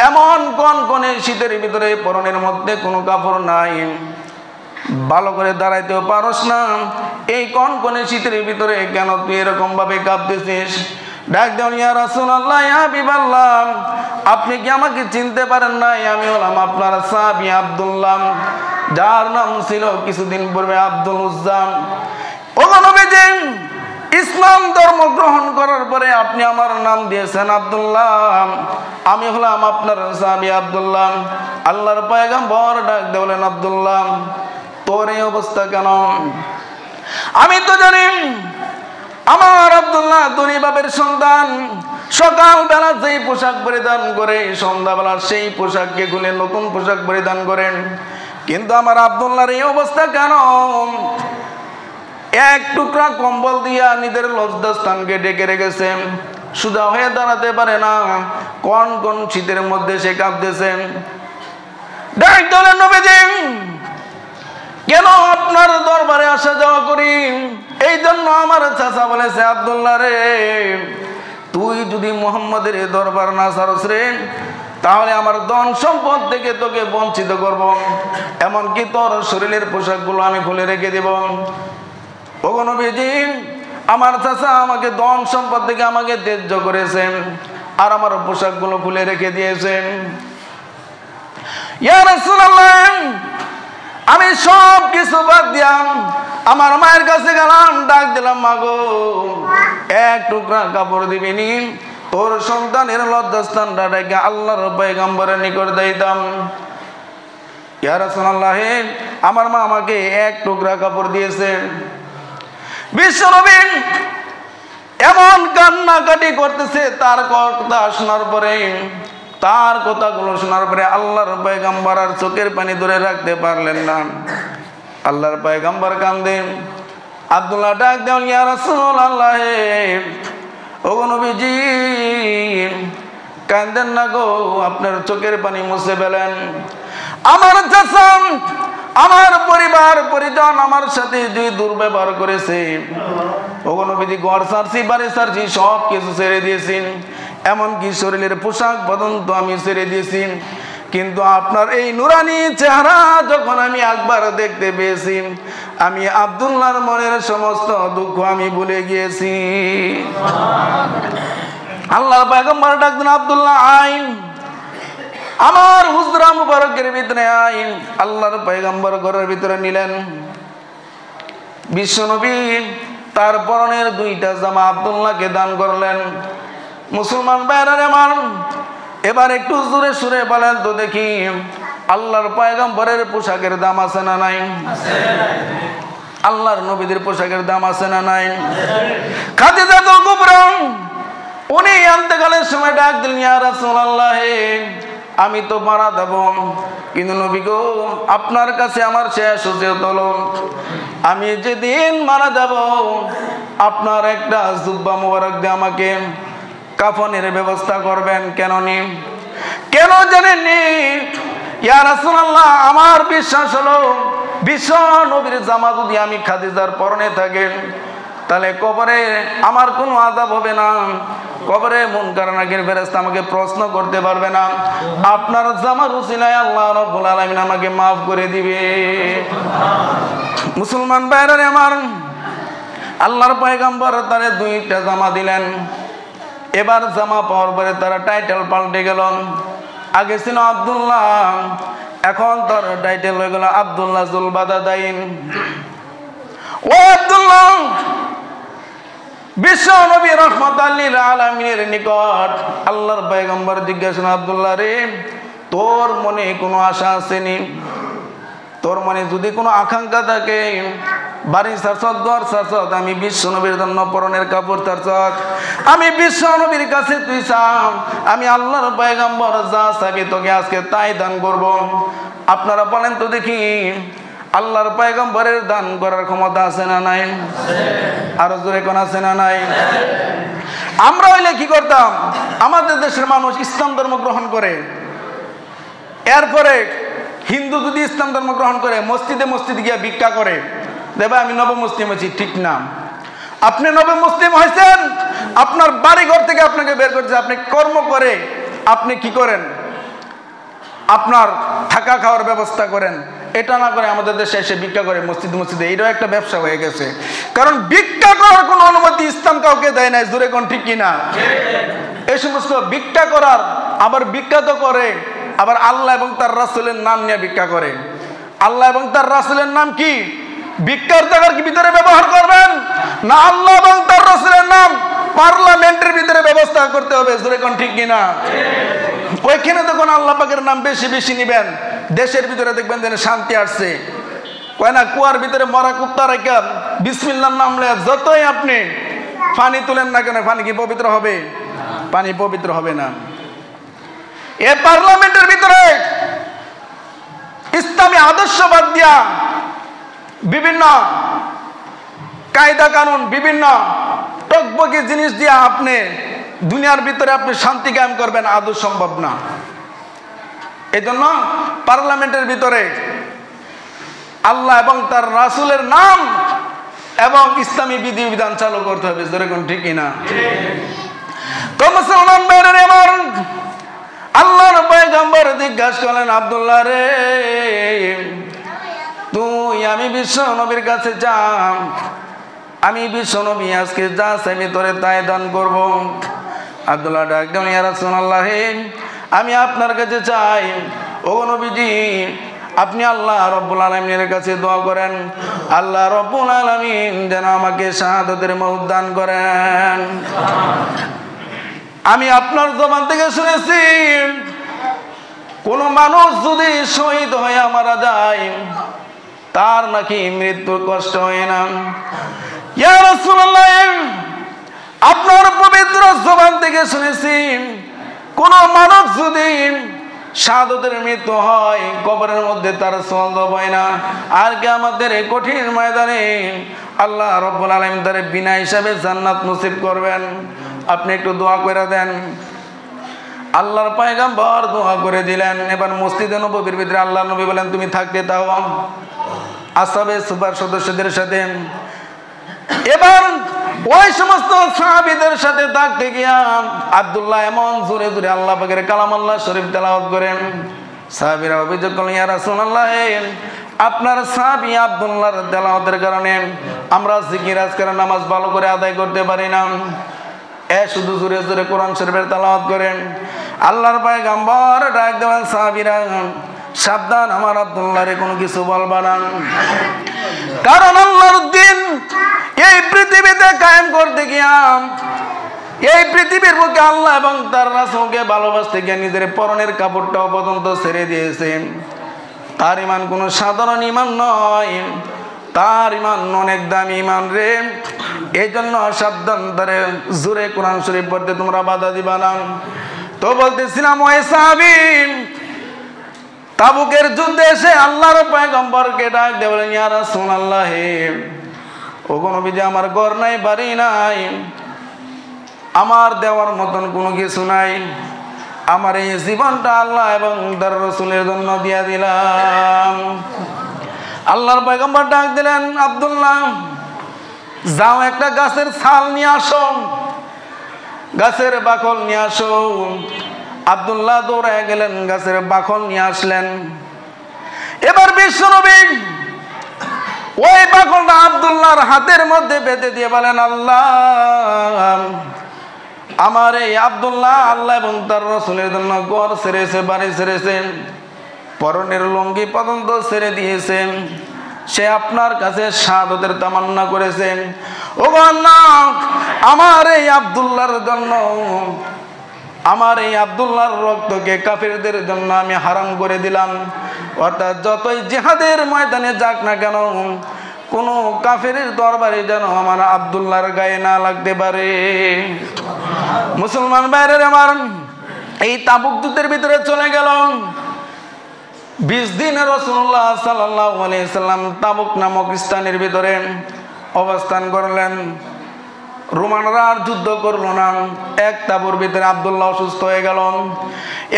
এমন কনকনে শীতের ভিতরে পরনের মধ্যে কোনো কাপড় নাই, ভালো করে দাঁড়াইতেও পারস না, এই কনকনে শীতের ভিতরে কেন তুই এরকম ভাবে কাঁপতেছিস? ডাক দেন, ইয়া রাসূলুল্লাহ, ইয়া হাবিবাল্লাহ, আপনি কি আমাকে চিনতে পারেন না? আমি হলাম আপনার সাহাবী আব্দুল্লাহ, যার নাম ছিল কিছুদিন পূর্বে আব্দুল উজ্জা। ও নবীজি, ইসলাম ধর্ম গ্রহণ করার পরে আপনি আমার নাম দিয়েছেন আব্দুল্লাহ, আমি হলাম আপনার সাহাবী আব্দুল্লাহ। আল্লাহর পয়গম্বর ডাক দিয়ে বলেন, আব্দুল্লাহ, তোর এই অবস্থা কেন? আমি তো জানি আমার আব্দুল্লাহ ধনী বাবের সন্তান, সকালবেলা যেই পোশাক পরিধান করে সন্ধ্যাবেলা সেই পোশাককে খুলে নতুন পোশাক পরিধান করেন, কিন্তু আমার আব্দুল্লাহর এই অবস্থা কেন? এক টুকরা কম্বল দিয়া নিজের লজ্জাস্থানকে ঢেকে রেখেছেন। সোজা হয়ে দাঁড়াতে পারে না, কোন কোন শীতের মধ্যে সে কাঁপতেছেন। ডাক দিলেন, নবীজি কেন আপনার দরবারে আসা যাওয়া করি? এই জন্য আমার চাচা বলেছে, আব্দুল্লাহ রে, তুই যদি মুহাম্মাদের দরবার না ছাড়স রে, তাহলে আমার ধন সম্পদ থেকে তোকে বঞ্চিত করব, এমনকি তোর শরীরের পোশাকগুলো আমি খুলে রেখে দেব। ওগো নবীজি, আমার চাচা আমাকে ধন সম্পদ থেকে আমাকে ত্যায্য করেছেন আর আমার পোশাকগুলো খুলে রেখে দিয়েছেন। ইয়া রাসূলুল্লাহ, আমি সব কিছু বাদ দিলাম, আমার মায়ের কাছে গেলাম, ডাক দিলাম, মাগো এক টুকরা কাপড় দিবিনি, তোর সন্তানের লজ্জাস্থানটা ডেকে আল্লাহর পয়গম্বরের নিকট দিতাম। ইয়া রাসূলুল্লাহ, আমার মা আমাকে এক টুকরা কাপড় দিয়েছে। বিশ্বনবী এমন কান্নাকাটি করতেছে, তার কথা শোনার পরে, তার কথাগুলো শোনার পরে আল্লাহর পয়গম্বর আর চোখের পানি ধরে রাখতে পারলেন না। আল্লাহর পয়গম্বর কান্দেন। আব্দুল্লাহ ডাক দেন, ইয়া রাসূলুল্লাহ, ওগো নবীজি কান্দেন না গো, আপনার চোখের পানি মুছে ফেলেন। আমার চাচা, আমার পরিবার পরিজন আমার সাথে যে দুর্ব্যবহার করেছে, ওগো নবীজি ঘর ছাড়ছি, বাড়ি ছাড়ছি, সব কিছু ছেড়ে দিয়েছি, এমনকি শরীরের পোশাক পর্যন্ত আমি ছেড়ে দিয়েছি, কিন্তু আপনার এই নুরানি চেহারা যখন আমি একবার দেখতে পেয়েছি, আমি আব্দুল্লাহর মনের সমস্ত দুঃখ আমি ভুলে গিয়েছি। আল্লাহর পয়গম্বর ডাকতেন, আব্দুল্লাহ আইন, আমার হুজরা মুবারকের ভিতরে আইন। আল্লাহর পয়গম্বর ঘরের ভিতরে নিলেন। বিশ্বনবী তার পরনের দুইটা জামা আব্দুল্লাহকে দান করলেন। মুসলমান ভাইরা আমার, এবার একটু জোরে সুরে বলেন তো দেখি, আল্লাহর পয়গম্বরের পোশাকের দাম আছে না নাই? আল্লাহর নবীদের পোশাকের দাম আছে না নাই? খাদিজাতুল কুবরা উনি ইন্তেকালের সময় ডাক দিলেন, ইয়া রাসূলুল্লাহ, আমি তো মারা যাব, কিন্তু নবী গো, আপনার কাছে আমার শেষ ওসিয়ত হলো, আমি যেদিন মারা যাব আপনার একটা জুব্বা মুবারক দিয়ে আমাকে কাফনের ব্যবস্থা করবেন। কেন জানেননি? ইয়া রাসূলুল্লাহ, আমার বিশ্বাস হলো বিশ্ব নবীর জামা যদি আমি খাদিজার পরনে থাকে, তাহলে কবরে আমার কোনো আযাব হবে না, কবরে মুনকার নাকির ফেরেশতা আমাকে প্রশ্ন করতে পারবে না, আপনার জামার উসিলায় আল্লাহ রাব্বুল আলামিন আমাকে মাফ করে দিবে। মুসলমান ভাইরা আমার, আল্লাহর পয়গম্বর তারে দুইটা জামা দিলেন। এবার জামা পাওয়ার পরে তারা টাইটেল পাল্টে গেল। আগে ছিল আব্দুল্লাহ, এখন তার টাইটেল হয়ে গেল আব্দুল্লাহ জুল বাদাদাইন। ও আব্দুল্লাহ, বিশ্ব নবী রাহমাতাল লিল আলামিনের নিকট আল্লাহর পয়গম্বর জিজ্ঞাসা, আব্দুল্লাহ রে, তোর মনে কোনো আশা আসেনি? তোর মনে যদি কোনো আকাঙ্ক্ষা থাকে, বাড়ি ছাড়ছত, ঘর ছাড়ছত, আমি বিশ্ব নবীর জন্য পরনের কাপড় ছাড়ছত, আমি বিশ্ব নবীর কাছে তুই চাও, আমি আল্লাহর পয়গম্বর যা চাইবে তোকে আজকে তাই দান করব। আপনারা বলেন তো দেখি, আল্লাহর পয়গম্বরের দান করার ক্ষমতা আছে না নাই? আরো জোরে কোন আছে না নাই? আমরা হইলে কি করতাম? আমাদের দেশের মানুষ ইসলাম ধর্ম গ্রহণ করে, এরপরে হিন্দু যদি ইসলাম ধর্ম গ্রহণ করে মসজিদে মসজিদে গিয়ে ভিক্ষা করে, দেবা আমি নব মুসলিম হয়েছি। ঠিক না, আপনি নব মুসলিম হয়েছেন, আপনার বাড়ি ঘর থেকে আপনাকে বের করছে, আপনি কর্ম করে আপনি কি করেন? আপনার থাকা খাওয়ার ব্যবস্থা করেন। এটা না করে আমাদের দেশে এসে ভিক্ষা করে মসজিদে মসজিদে, এটাও একটা ব্যবসা হয়ে গেছে। কারণ ভিক্ষা করার কোনো অনুমতি ইসলাম কাউকে দেয় নাই। জোরে কোন ঠিক কিনা? এই সমস্ত ভিক্ষা করার, আবার ভিক্ষা তো করে, আবার আল্লাহ এবং তার রাসূলের নাম নিয়ে ভিক্ষা করে। আল্লাহ এবং তার রাসূলের নাম কি ভিক্ষার জায়গার ভিতরে ব্যবহার করবেন না? আল্লাহ এবং তার রাসূলের নাম পার্লামেন্টের ভিতরে ব্যবস্থা করতে হবে। জোরে কোন ঠিক কিনা? ওইখানে তখন আল্লাহ পাকের নাম বেশি বেশি নিবেন, দেশের ভিতরে দেখবেন যেন শান্তি আসছে। কয় না, কুয়ার ভিতরে মরা কুত্তা রেখা বিসমিল্লাহর নাম লয়ে যতই আপনি পানি তুলেন না কেন, পানি কি পবিত্র হবে? পানি পবিত্র হবে না। এই পার্লামেন্টের ভিতরে ইসলামী আদর্শবাদ দিয়া বিভিন্ন কায়দা কানুন, বিভিন্ন টকবকি জিনিস দিয়া আপনি দুনিয়ার ভিতরে আপনি শান্তি কায়েম করবেন আদৌ সম্ভব না। এই জন্য পার্লামেন্টের ভিতরে আল্লাহ এবং তার রাসূলের নাম এবং ইসলামী বিধিবিধান চালু করতে হবে। যেরকম ঠিক না? তো মুসলমান ভাইরা আমার, আল্লাহর পয়গম্বর জিজ্ঞাসা করলেন, আব্দুল্লাহ রে, তুই আমি বিশ্ব নবীর কাছে যা, আমি বিশ্ব নবী আজকে যা চাইবি তোরে তাই দান করব। আব্দুল্লাহ ডাক দেন, ইয়া রাসূলুল্লাহ, আমি আপনার কাছে চাই, ও নবীজি, আপনি আল্লাহ রব্বুল আলামিনের কাছে দোয়া করেন, আল্লাহ রব্বুল আলামিন যেন আমাকে শাহাদাতের মওত দান করেন। আমি আপনার জবান থেকে শুনেছি, কোন মানুষ যদি শহীদ হয়ে মারা যায় তার নাকি মৃত্যুর কষ্ট হয় না। ইয়া রাসূলুল্লাহ, আপনার পবিত্র জবান থেকে শুনেছি, কোন মানুষ যদি শাহাদাতের মৃত্যু হয় কবরের মধ্যে তার সওয়াল হয় না, আর কিয়ামতের এই কঠিন ময়দানে আল্লাহ রব্বুল আলামিন তার বিনা হিসাবে জান্নাত নসিব করবেন। আপনি একটু দোয়া করে দেন। আল্লাহর পয়গম্বর দোয়া করে দিলেন। এবার মসজিদে নববীর ভিতরে আল্লাহর নবী বলেন, তুমি থাকতে দাও আসহাবে সুফার সদস্যদের সাথে। এবার ওই সমস্ত সাহাবীদের সাথে থাকতে গিয়া আব্দুল্লাহ এমন জোরে জোরে আল্লাহ পাকের কালাম আল্লাহ শরীফ তেলাওয়াত করেন। সাহাবীরা অভিযোগ করলেন, ইয়া রাসূলুল্লাহ, আপনার সাহাবী আব্দুল্লাহর তেলাওয়াতের কারণে আমরা জিকির আজকার নামাজ ভালো করে আদায় করতে পারি না। শুধু জোরে জোরে কোরআন শরীফের তেলাওয়াত করেন। আল্লাহর পয়গম্বর ডাক দেন, সাহাবীরা সাবধান, আমার আব্দুল্লাহরে কোনো কিছু বলবা না, কারণ আল্লাহর দ্বীন এই পৃথিবীতে কায়েম করতে গিয়া এই পৃথিবীর বুকে আল্লাহ এবং তার রাসূলকে ভালোবাসতে গিয়ে নিজের পরনের কাপড়টাও পর্যন্ত ছেড়ে দিয়েছে। তার ঈমান কোনো সাধারণ ঈমান নয়, তার ঈমান অনেক দামি ঈমান রে। এই জন্য সাবধান, তারে জোরে কোরআন শরীফ পড়তে তোমরা বাধা দিবা না। তো বলতেছিলাম, ওই সাহাবী তাবুকের যুদ্ধে এসে আল্লাহর পয়গম্বরকে ডাক দিয়ে বলেন, ইয়া রাসূলুল্লাহ, ওগো নবীজি, আমার ঘর নাই, বাড়ি নাই, আমার দেওয়ার মতন কোনো কিছু নাই, আমার এই জীবনটা আল্লাহ এবং তার রাসূলের জন্য দিয়া দিলাম। আল্লাহর পয়গম্বর ডাক দিলেন, আব্দুল্লাহ, যাও একটা গাছের ছাল নিয়ে আসো, গাছের বাকল নিয়ে আসো। আব্দুল্লাহ দৌড়ায় গেলেন, গাছের বাকল নিয়ে আসলেন। এবার বিশ্বনবী ওই বাকলটা আব্দুল্লাহর হাতের মধ্যে বেঁধে দিয়ে বলেন, আল্লাহ, আমার এই আব্দুল্লাহ আল্লাহ এবং তার রাসূলের জন্য ঘর ছেড়েছে, বাড়ি ছেড়েছেন, পরনের লুঙ্গি পর্যন্ত ছেড়ে দিয়েছেন। সে আপনার কাছে শাহাদাতের তামান্না করেছেন। ও আল্লাহ, আমার এই আব্দুল্লাহর জন্য, আমার এই আব্দুল্লাহর রক্তকে কাফেরদের জন্য আমি হারাম করে দিলাম। অর্থাৎ যতই জিহাদের ময়দানে যাক না কেন, কোনো কাফেরের দরবারে যেন আমার আব্দুল্লাহর গায়ে না লাগতে পারে। মুসলমান ভাইরা আমার, এই তাবুক যুদ্ধের ভিতরে চলে গেল। 20 দিন রাসূলুল্লাহ সাল্লাল্লাহু আলাইহি সাল্লাম তাবুক নামক স্থানের ভিতরে অবস্থান করলেন। রোমানরা আর যুদ্ধ করল না। এক তাবুর ভিতরে আব্দুল্লাহ অসুস্থ হয়ে গেল।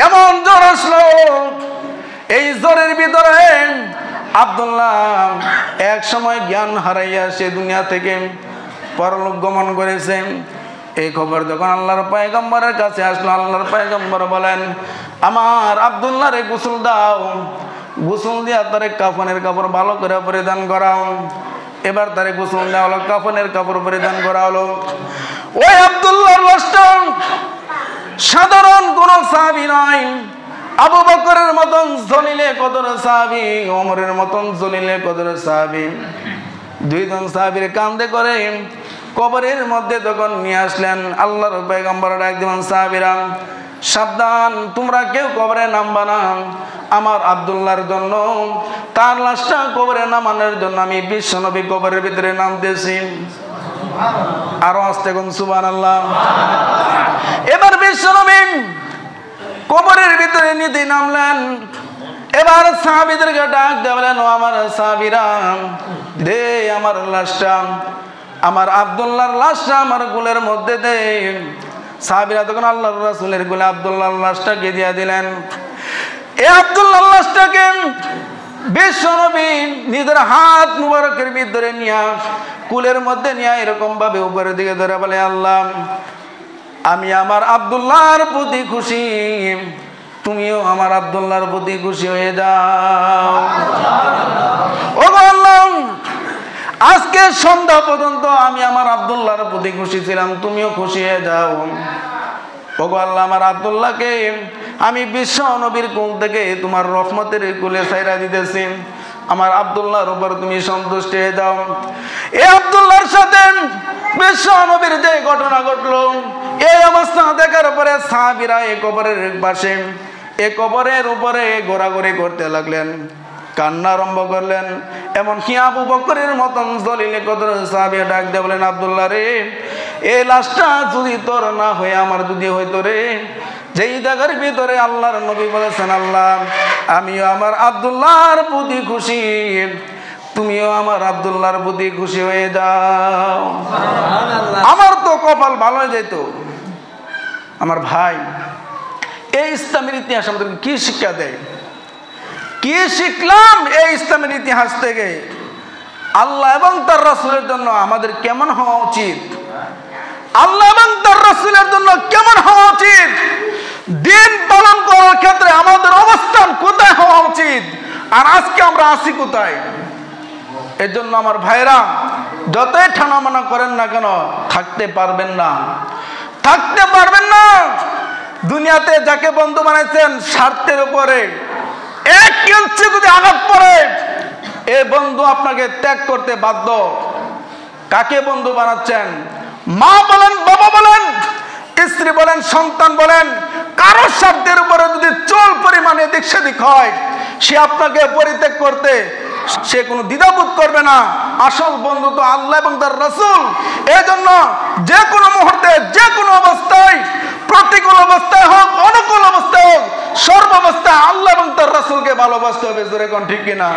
এমন জ্বর আসলো, এই জ্বরের ভিতরে আব্দুল্লাহ এক সময় জ্ঞান হারাইয়া সে দুনিয়া থেকে পরলোক গমন করেছে। এই খবর যখন আল্লাহর পয়গম্বরের কাছে আসলো, আল্লাহর পয়গম্বর বলেন, আমার আব্দুল্লাহরে গোসল দাও, গোসল দিয়া তারে কাফনের কাপড় ভালো করে পরিধান করাও। এবার তারে গোসল দেওয়া হলো, কাফনের কাপড় পরিধান করা হলো। ওই আব্দুল্লাহর লাশটা সাধারণ কোন সাহাবী নয়, আবু বকরের মতন জলিলে কদর সাহাবী, ওমরের মতন জলিলে কদর সাহাবী। দুইজন সাহাবীর কাঁধে করে কবরের মধ্যে যখন নিয়ে আসলেন, আল্লাহর পয়গম্বর ডাক দিলেন, সাহাবীরা সাবধান, তোমরা কেউ কবরে নামবা না। আমার আব্দুল্লাহর জন্য, তার লাশটা কবরে নামানোর জন্য আমি বিশ্বনবী কবরের ভিতরে নামতেছি। আরো আস্তে কোন সুবহানাল্লাহ। এবার বিশ্বনবী কবরের ভিতরে নিতে নামলেন। এবার সাহাবীদেরকে ডাক দিয়ে বলেন, ও আমার সাহাবীরা, দে আমার লাশটা, আমার আব্দুল্লাহর লাশটা আমার কোলের মধ্যে দে। সাহাবীরা তখন আল্লাহর রাসূলের কোলে আব্দুল্লাহর লাশটাকে দিয়ে দিলেন। এই আব্দুল্লাহর লাশটাকে বিশ্বনবী নিজের হাত মুবারকের ভিতরে নিয়ে কুলের মধ্যে নিয়ে এরকম ভাবে উপরের দিকে ধরে বলে, আল্লাহ আমি আমার আব্দুল্লাহর প্রতি খুশি, তুমিও আমার আব্দুল্লাহর প্রতি খুশি হয়ে যাও। ও আল্লাহ, আজকে সন্ধ্যা পর্যন্ত আমি আমার আব্দুল্লাহর প্রতি খুশি ছিলাম, তুমিও খুশি হয়ে যাও। ও আল্লাহ, আমার আব্দুল্লাহকে আমি বিশ্ব নবীর কোল থেকে তোমার রহমতের কোলে ছাইরা দিতেছি, আমার আব্দুল্লাহর উপর তুমি সন্তুষ্ট হয়ে যাও। এই আব্দুল্লাহর সাথে বিশ্ব নবীর যে ঘটনা ঘটলো, এই অবস্থা দেখার পরে সাহাবীরা এই কবরের পাশে এই কবরের উপরে ঘোরাঘুরি করতে লাগলেন, কান্না আরম্ভ করলেন। এমনকি আবু বকরের মতন জলিলে কদর সাহাবী ডাক দিয়ে বলেন, আব্দুল্লাহ রে, এই লাশটা যদি তোর না হয়ে আমার যদি হইতো রে, যেই জায়গার ভিতরে আল্লাহর নবী বলেছেন, আল্লাহ আমিও আমার আব্দুল্লাহর প্রতি খুশি, তুমিও আমার আব্দুল্লাহর প্রতি খুশি হয়ে যাও। আমার তো কপাল ভালো হয়ে যেত। আমার ভাই, এই ইসলামের ইতিহাস আমাদেরকে কি শিক্ষা দেয়? কি শিখলাম এই ইসলামের ইতিহাস থেকে? আল্লাহ এবং তার রাসূলের জন্য আমাদের কেমন হওয়া উচিত, আল্লাহ এবং তার রাসূলের জন্য কেমন হওয়া উচিত, দিন পালন করার ক্ষেত্রে আমাদের অবস্থান কোথায় হওয়া উচিত, আর আজকে আমরা আছি কোথায়? এর জন্য আমার ভাইরা, যতই ঠানামানা করেন না কেন, থাকতে পারবেন না, থাকতে পারবেন না। দুনিয়াতে যাকে বন্ধু বানাইছেন স্বার্থের উপরে, এক ইঞ্চি যদি আঘাত পড়ে এই বন্ধু আপনাকে ত্যাগ করতে বাধ্য। কাকে বন্ধু বানাচ্ছেন? মা বলেন, বাবা বলেন, স্ত্রী বলেন, সন্তান বলেন, কারো স্বার্থের উপরে যদি চুল পরিমাণে এদিক সেদিক হয়, সে আপনাকে পরিত্যাগ করতে সে কোনো দ্বিধাবোধ করবে না। আসল বন্ধু তো আল্লাহ এবং তার রাসূল। এই জন্য যে কোনো মুহূর্তে, যে কোনো অবস্থায়, প্রতিকূল অবস্থায় হোক, অনুকূল অবস্থায় হোক, সর্বাবস্থায় আল্লাহ এবং তার রাসূলকে ভালোবাসতে হবে। জোরে কোন ঠিক কিনা?